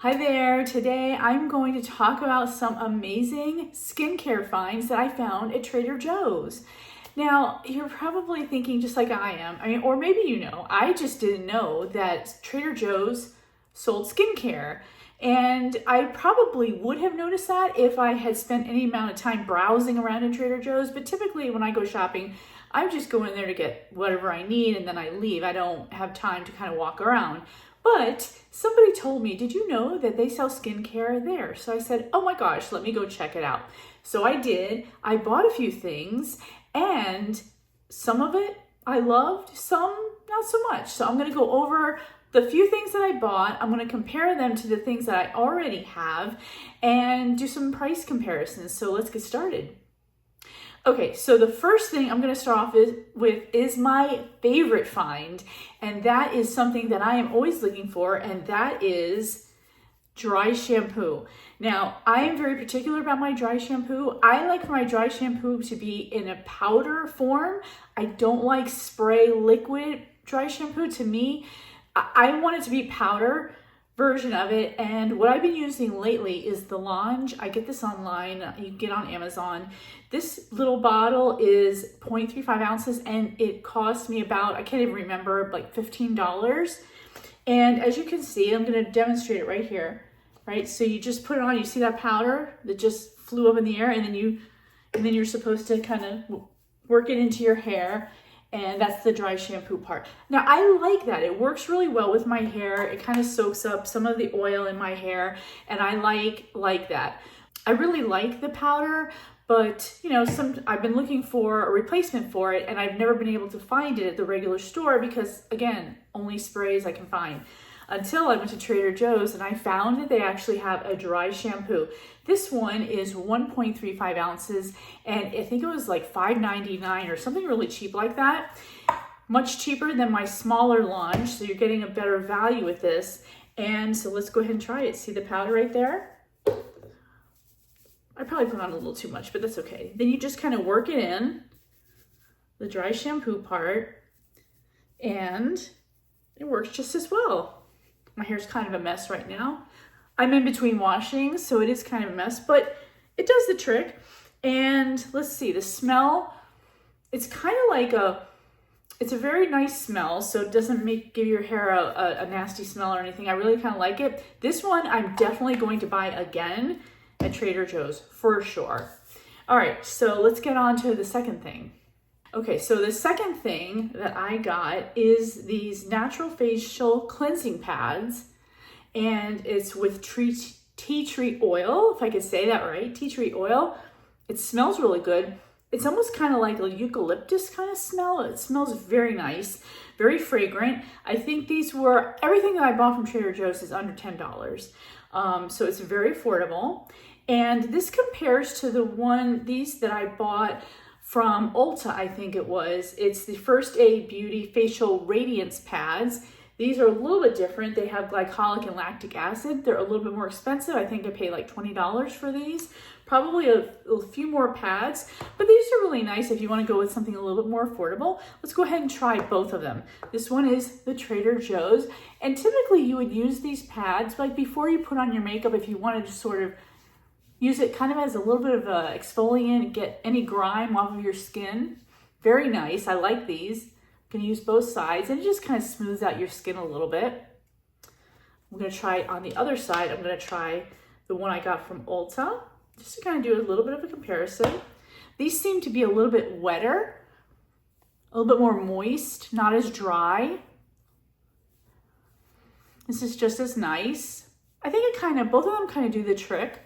Hi there, today I'm going to talk about some amazing skincare finds that I found at Trader Joe's. Now, you're probably thinking just like I am, or maybe you know, I just didn't know that Trader Joe's sold skincare. And I probably would have noticed that if I had spent any amount of time browsing around in Trader Joe's, but typically when I go shopping, I just go in there to get whatever I need and then I leave. I don't have time to kind of walk around. But somebody told me, did you know that they sell skincare there? So I said, oh my gosh, let me go check it out. So I did. I bought a few things and some of it I loved, some not so much. So I'm going to go over the few things that I bought. I'm going to compare them to the things that I already have and do some price comparisons. So let's get started. Okay, so the first thing I'm going to start off with is my favorite find, and that is something that I am always looking for, and that is dry shampoo. Now, I am very particular about my dry shampoo. I like for my dry shampoo to be in a powder form. I don't like spray liquid dry shampoo. To me, I want it to be powder version of it, and what I've been using lately is the Lange. I get this online, you can get on Amazon. This little bottle is 0.35 ounces and it cost me about, I can't even remember, like $15. And as you can see, I'm going to demonstrate it right here, right? So you just put it on, you see that powder that just flew up in the air, and then you're supposed to kind of work it into your hair. And that's the dry shampoo part. Now, I like that. It works really well with my hair. It kind of soaks up some of the oil in my hair, and I like that. I really like the powder, but you know, I've been looking for a replacement for it, and I've never been able to find it at the regular store because, again, only sprays I can find. Until I went to Trader Joe's and I found that they actually have a dry shampoo. This one is 1.35 ounces and I think it was like $5.99 or something really cheap like that. Much cheaper than my smaller Lange, so you're getting a better value with this. And so let's go ahead and try it. See the powder right there? I probably put on a little too much, but that's okay. Then you just kind of work it in, the dry shampoo part, and it works just as well. My hair's kind of a mess right now. I'm in between washings, so it is kind of a mess, but it does the trick. And let's see, the smell, it's kind of like it's a very nice smell, so it doesn't give your hair a nasty smell or anything. I really kind of like it. This one I'm definitely going to buy again at Trader Joe's for sure. All right, so let's get on to the second thing. Okay, so the second thing that I got is these natural facial cleansing pads, and it's with tea tree oil, if I could say that right, tea tree oil. It smells really good. It's almost kind of like a eucalyptus kind of smell. It smells very nice, very fragrant. I think everything that I bought from Trader Joe's is under $10. So it's very affordable. And this compares to these that I bought from Ulta, I think it was. It's the First Aid Beauty Facial Radiance Pads. These are a little bit different. They have glycolic and lactic acid. They're a little bit more expensive. I think I paid like $20 for these. Probably a few more pads, but these are really nice if you want to go with something a little bit more affordable. Let's go ahead and try both of them. This one is the Trader Joe's, and typically you would use these pads like before you put on your makeup if you wanted to sort of use it kind of as a little bit of an exfoliant and get any grime off of your skin. Very nice. I like these. You can use both sides and it just kind of smooths out your skin a little bit. I'm going to try on the other side. I'm going to try the one I got from Ulta just to kind of do a little bit of a comparison. These seem to be a little bit wetter, a little bit more moist, not as dry. This is just as nice. I think both of them kind of do the trick.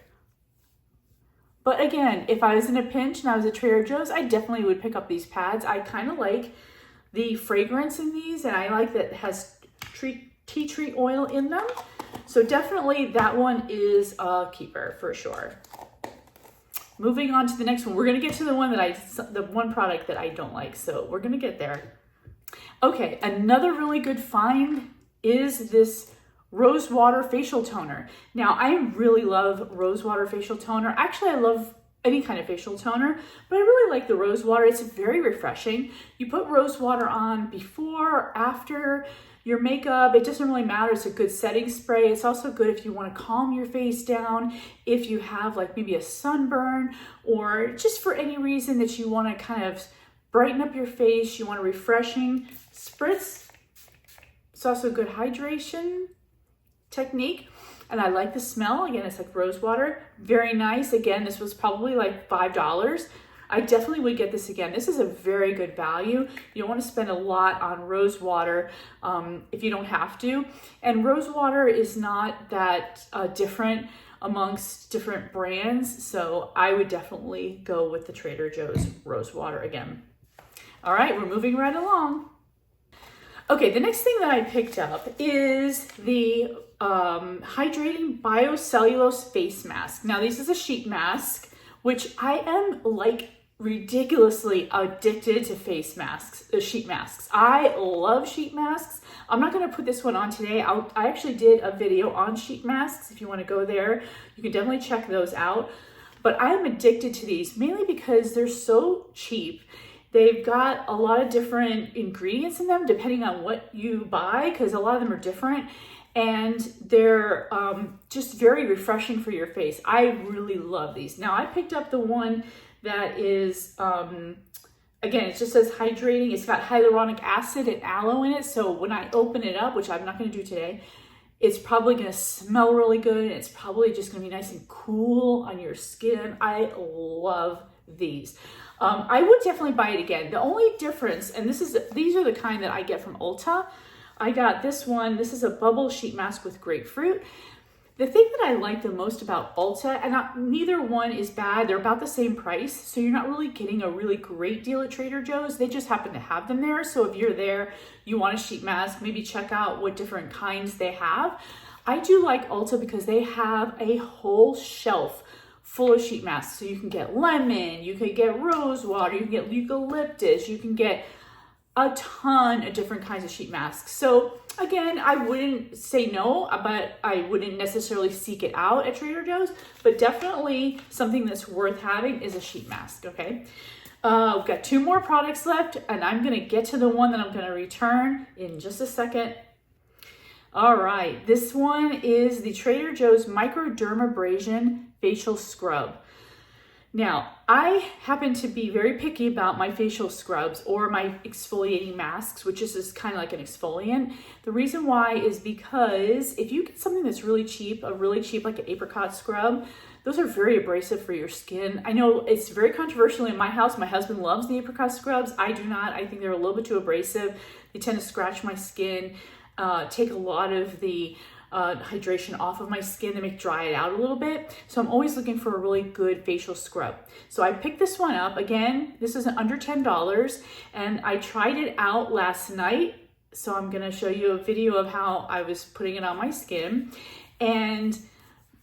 But again, if I was in a pinch and I was at Trader Joe's, I definitely would pick up these pads. I kind of like the fragrance in these, and I like that it has tea tree oil in them. So definitely that one is a keeper for sure. Moving on to the next one. We're going to get to the one product that I don't like. So we're going to get there. Okay, another really good find is this Rosewater facial toner. Now, I really love Rosewater facial toner. Actually, I love any kind of facial toner, but I really like the Rosewater. It's very refreshing. You put Rosewater on before or after your makeup. It doesn't really matter. It's a good setting spray. It's also good if you want to calm your face down, if you have like maybe a sunburn, or just for any reason that you want to kind of brighten up your face, you want a refreshing spritz. It's also a good hydration technique. And I like the smell. Again, it's like rose water. Very nice. Again, this was probably like $5. I definitely would get this again. This is a very good value. You don't want to spend a lot on rose water if you don't have to. And rose water is not that different amongst different brands. So I would definitely go with the Trader Joe's rose water again. All right, we're moving right along. Okay, the next thing that I picked up is the Hydrating Biocellulose Face Mask. Now, this is a sheet mask, which I am like ridiculously addicted to face masks, sheet masks. I love sheet masks. I'm not going to put this one on today. I actually did a video on sheet masks. If you want to go there, you can definitely check those out. But I am addicted to these mainly because they're so cheap. They've got a lot of different ingredients in them depending on what you buy, because a lot of them are different. And they're just very refreshing for your face. I really love these. Now, I picked up the one that is, again, it just says hydrating. It's got hyaluronic acid and aloe in it. So when I open it up, which I'm not going to do today, it's probably going to smell really good. And it's probably just going to be nice and cool on your skin. I love these. I would definitely buy it again. The only difference, and these are the kind that I get from Ulta. I got this one. This is a bubble sheet mask with grapefruit. The thing that I like the most about Ulta, and neither one is bad, they're about the same price, so you're not really getting a really great deal at Trader Joe's. They just happen to have them there. So if you're there, you want a sheet mask, maybe check out what different kinds they have. I do like Ulta because they have a whole shelf full of sheet masks. So you can get lemon, you can get rose water, you can get eucalyptus, you can get a ton of different kinds of sheet masks. So again, I wouldn't say no, but I wouldn't necessarily seek it out at Trader Joe's, but definitely something that's worth having is a sheet mask, okay? We've got 2 more products left, and I'm gonna get to the one that I'm gonna return in just a second. All right, this one is the Trader Joe's Microdermabrasion Facial Scrub. Now, I happen to be very picky about my facial scrubs or my exfoliating masks, which is just kind of like an exfoliant. The reason why is because if you get something that's really cheap, like an apricot scrub, those are very abrasive for your skin. I know it's very controversial in my house. My husband loves the apricot scrubs. I do not. I think they're a little bit too abrasive. They tend to scratch my skin, take a lot of the hydration off of my skin to make dry it out a little bit. So I'm always looking for a really good facial scrub. So I picked this one up. Again, this is under $10 and I tried it out last night. So I'm gonna show you a video of how I was putting it on my skin. And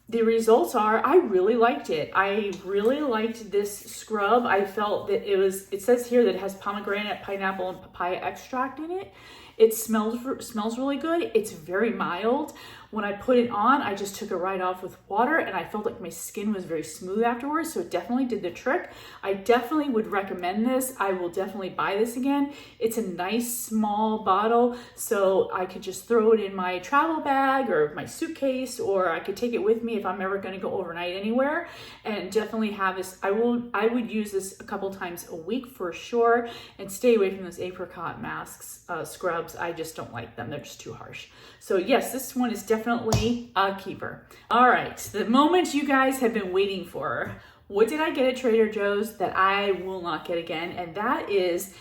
the results are, I really liked it. I really liked this scrub. I felt that it says here that it has pomegranate, pineapple, and papaya extract in it. It smells really good. It's very mild. When I put it on, I just took it right off with water and I felt like my skin was very smooth afterwards. So it definitely did the trick. I definitely would recommend this. I will definitely buy this again. It's a nice small bottle. So I could just throw it in my travel bag or my suitcase, or I could take it with me if I'm ever going to go overnight anywhere, and definitely have this. I would use this a couple times a week for sure, and stay away from those apricot masks, scrubs. I just don't like them. They're just too harsh. So yes, this one is definitely a keeper. All right, the moment you guys have been waiting for. What did I get at Trader Joe's that I will not get again? And that is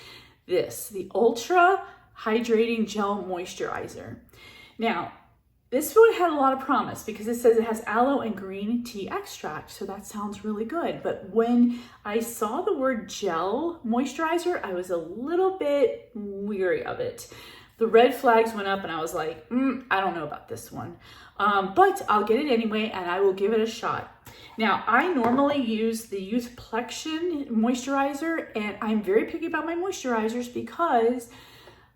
this, the Ultra Hydrating Gel Moisturizer. Now, this one had a lot of promise because it says it has aloe and green tea extract. So that sounds really good. But when I saw the word gel moisturizer, I was a little bit weary of it. The red flags went up and I was like, I don't know about this one. But I'll get it anyway and I will give it a shot. Now, I normally use the Youthplexion moisturizer, and I'm very picky about my moisturizers because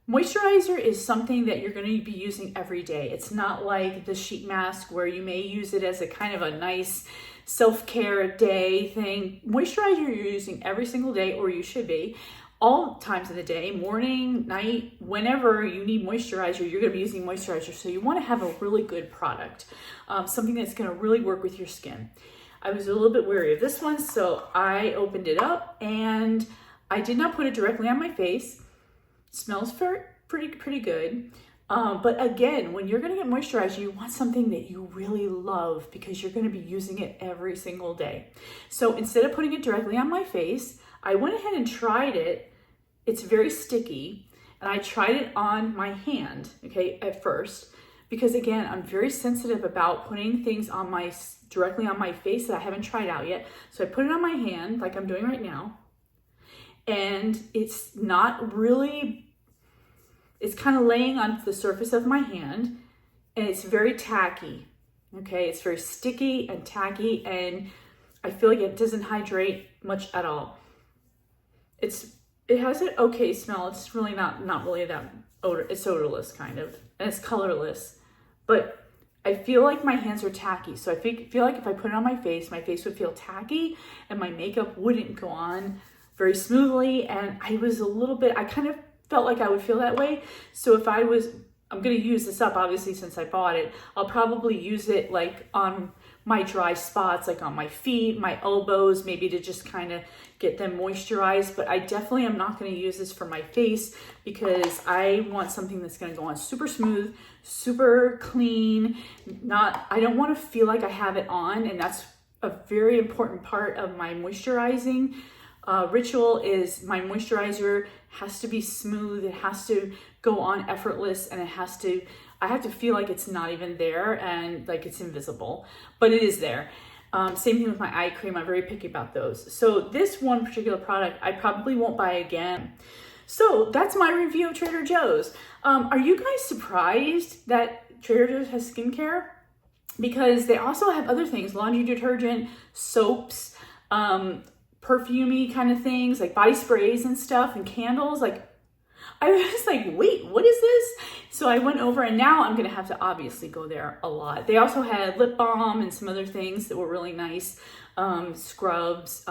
moisturizer is something that you're going to be using every day. It's not like the sheet mask where you may use it as a kind of a nice self-care day thing. Moisturizer you're using every single day, or you should be. all times of the day, morning, night, whenever you need moisturizer, you're going to be using moisturizer. So you want to have a really good product, something that's going to really work with your skin. I was a little bit wary of this one, so I opened it up and I did not put it directly on my face. It smells pretty good. But again, when you're going to get moisturizer, you want something that you really love because you're going to be using it every single day. So instead of putting it directly on my face, I went ahead and tried it. It's very sticky, and I tried it on my hand, okay, at first, because again, I'm very sensitive about putting things on directly on my face that I haven't tried out yet. So I put it on my hand like I'm doing right now, and it's not really, it's kind of laying on the surface of my hand, and it's very tacky, okay? It's very sticky and tacky, and I feel like it doesn't hydrate much at all. It has an okay smell. It's really not really that odor. It's odorless kind of, and it's colorless. But I feel like my hands are tacky. So I feel like if I put it on my face would feel tacky, and my makeup wouldn't go on very smoothly. And I kind of felt like I would feel that way. So I'm going to use this up, obviously, since I bought it. I'll probably use it like on my dry spots, like on my feet, my elbows, maybe to just kind of get them moisturized. But I definitely am not going to use this for my face because I want something that's going to go on super smooth, super clean. I don't want to feel like I have it on, and that's a very important part of my moisturizing ritual. Is my moisturizer has to be smooth, it has to go on effortless, and I have to feel like it's not even there and like it's invisible, but it is there. Same thing with my eye cream. I'm very picky about those. So this one particular product, I probably won't buy again. So that's my review of Trader Joe's. Are you guys surprised that Trader Joe's has skincare? Because they also have other things, laundry detergent, soaps, perfumey kind of things, like body sprays and stuff, and candles. Like, I was like, wait, what is this? So I went over, and now I'm going to have to obviously go there a lot. They also had lip balm and some other things that were really nice, scrubs,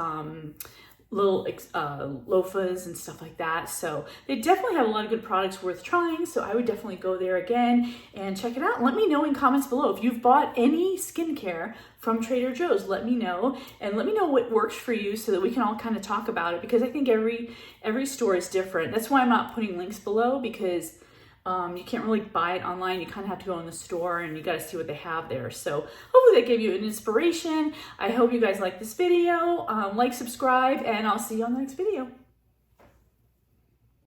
little loofahs and stuff like that. So they definitely have a lot of good products worth trying. So I would definitely go there again and check it out. Let me know in comments below if you've bought any skincare from Trader Joe's. Let me know, and let me know what works for you so that we can all kind of talk about it, because I think every store is different. That's why I'm not putting links below, because you can't really buy it online. You kind of have to go in the store, and you got to see what they have there. So hopefully that gave you an inspiration. I hope you guys like this video. Like, subscribe, and I'll see you on the next video.